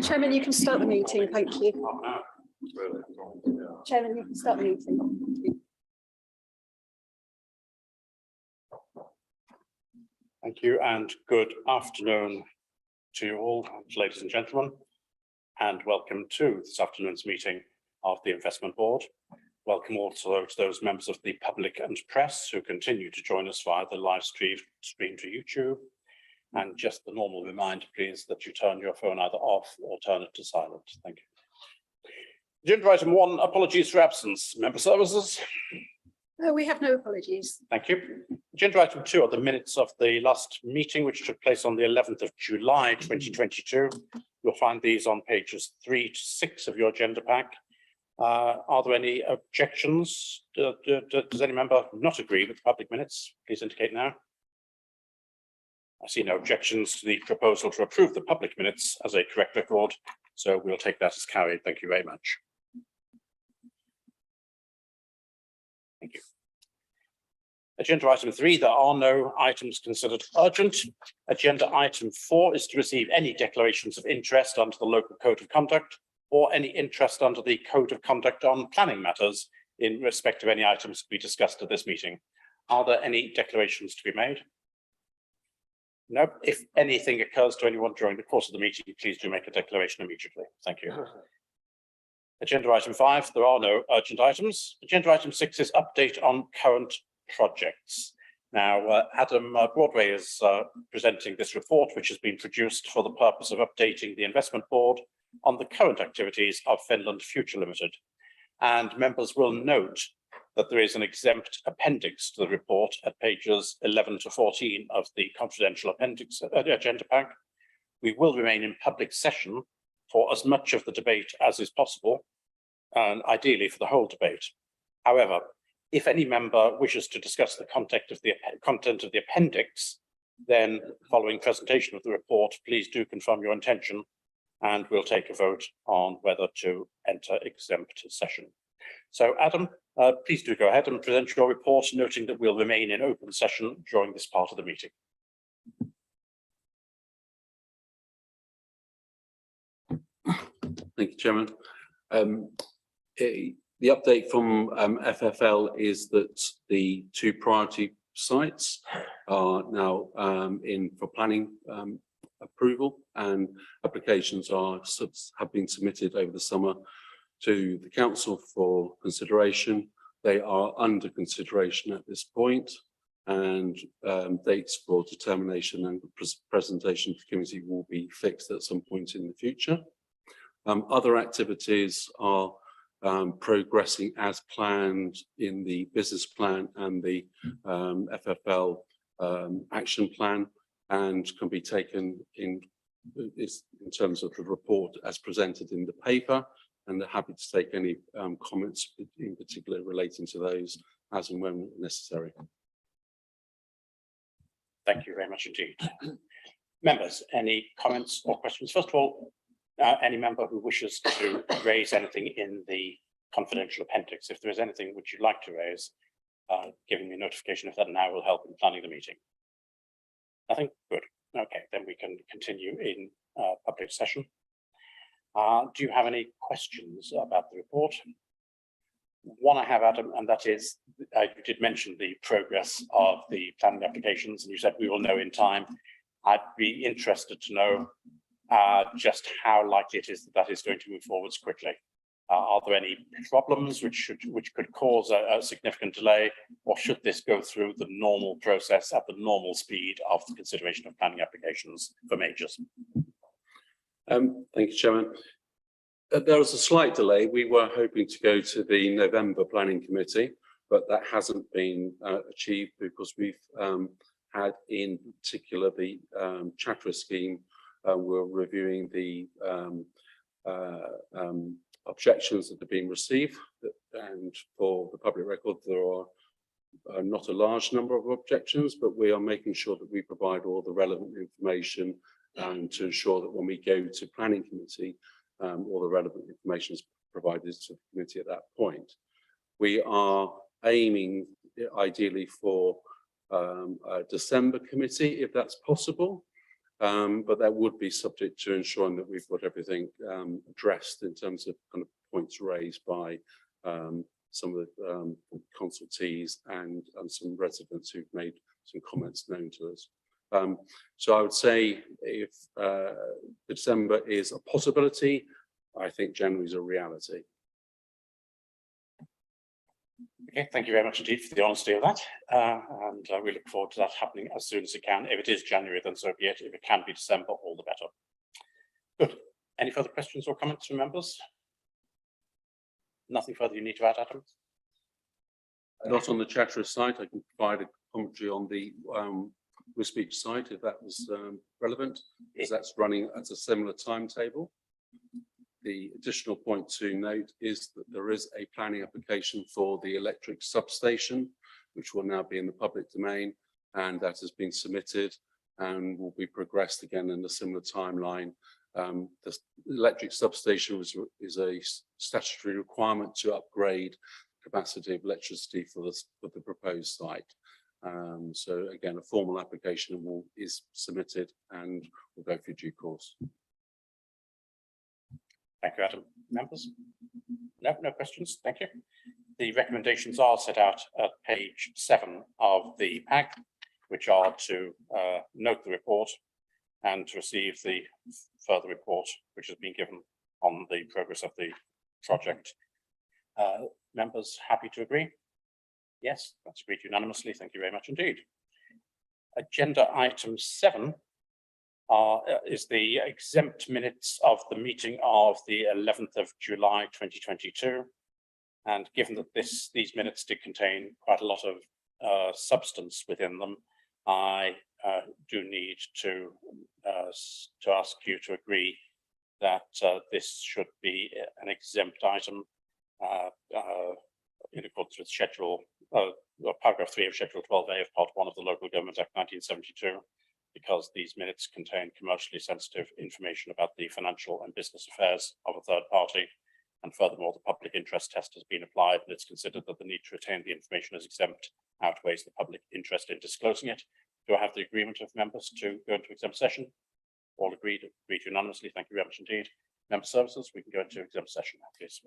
Chairman, you can start the meeting. Thank you. Chairman, you can start the meeting. Thank you, and good afternoon to you all, ladies and gentlemen, and welcome to this afternoon's meeting of the Investment Board. Welcome also to those members of the public and press who continue to join us via the live stream to YouTube. And just the normal reminder, please, that you turn your phone either off or turn it to silent. Thank you. Agenda item 1, apologies for absence. Member services. No, we have no apologies. Thank you. Agenda item 2 are the minutes of the last meeting, which took place on the 11th of July 2022. You'll find these on pages 3 to 6 of your agenda pack. Are there any objections? Does any member not agree with the public minutes? Please indicate now. I see no objections to the proposal to approve the public minutes as a correct record, so we'll take that as carried. Thank you very much. Thank you. Agenda item 3, there are no items considered urgent. Agenda item 4 is to receive any declarations of interest under the local code of conduct or any interest under the code of conduct on planning matters in respect of any items to be discussed at this meeting. Are there any declarations to be made? No. If anything occurs to anyone during the course of the meeting, please do make a declaration immediately. Thank you. Agenda item 5, there are no urgent items. Agenda item 6 is update on current projects. Now, Adam Broadway is presenting this report, which has been produced for the purpose of updating the Investment Board on the current activities of Finland Future Limited. And members will note that there is an exempt appendix to the report at pages 11 to 14 of the confidential appendix agenda pack. We will remain in public session for as much of the debate as is possible, and ideally for the whole debate. However, if any member wishes to discuss the content of the appendix, then following presentation of the report, please do confirm your intention and we'll take a vote on whether to enter exempt session. So Adam, please do go ahead and present your report, noting that we'll remain in open session during this part of the meeting. Thank you, Chairman. The update from FFL is that the 2 priority sites are now in for planning approval, and applications have been submitted over the summer to the council for consideration. They are under consideration at this point, and dates for determination and presentation to committee will be fixed at some point in the future. Other activities are progressing as planned in the business plan and the FFL action plan, and can be taken in terms of the report as presented in the paper, and they're happy to take any comments in particular relating to those as and when necessary. Thank you very much indeed. Members, any comments or questions? First of all, any member who wishes to raise anything in the confidential appendix, if there is anything which you'd like to raise, giving me notification of that now will help in planning the meeting. Nothing? Good. Okay, then we can continue in public session. Do you have any questions about the report? One I have, Adam, and that is, you did mention the progress of the planning applications, and you said we will know in time. I'd be interested to know just how likely it is that is going to move forwards quickly. Are there any problems which could cause a significant delay, or should this go through the normal process at the normal speed of the consideration of planning applications for majors? Thank you, Chairman. There was a slight delay. We were hoping to go to the November Planning Committee, but that hasn't been achieved because we've had, in particular, the Chatterer scheme. We're reviewing the objections that have been received, and for the public record, there are not a large number of objections, but we are making sure that we provide all the relevant information to ensure that when we go to planning committee, all the relevant information is provided to the committee at that point. We are aiming ideally for a December committee, if that's possible. But that would be subject to ensuring that we've got everything addressed in terms of kind of points raised by some of the consultees and some residents who've made some comments known to us. So I would say if December is a possibility, I think January is a reality. Okay, thank you very much indeed for the honesty of that. And we look forward to that happening as soon as it can. If it is January, then so be it. If it can be December, all the better. Good. Any further questions or comments from members? Nothing further you need to add, Adam? Not on the Chatteris site. I can provide a commentary on the Wisbech site if that was relevant, because that's running at a similar timetable. The additional point to note is that there is a planning application for the electric substation, which will now be in the public domain, and that has been submitted and will be progressed again in a similar timeline. The electric substation is a statutory requirement to upgrade capacity of electricity for the proposed site. So again, a formal application is submitted and will go through due course. Thank you, Adam. Members? No questions. Thank you. The recommendations are set out at page 7 of the pack, which are to note the report and to receive the further report which has been given on the progress of the project. Members happy to agree? Yes, that's agreed unanimously. Thank you very much indeed. Agenda item 7 is the exempt minutes of the meeting of the 11th of July 2022. And given that these minutes did contain quite a lot of substance within them, I do need to ask you to agree that this should be an exempt item in accordance with paragraph 3 of Schedule 12A of Part 1 of the Local Government Act 1972. Because these minutes contain commercially sensitive information about the financial and business affairs of a third party. And furthermore, the public interest test has been applied and it's considered that the need to retain the information as exempt outweighs the public interest in disclosing it. Do I have the agreement of members to go into exempt session? All agreed unanimously. Thank you very much indeed. Member services, we can go into exempt session now, please.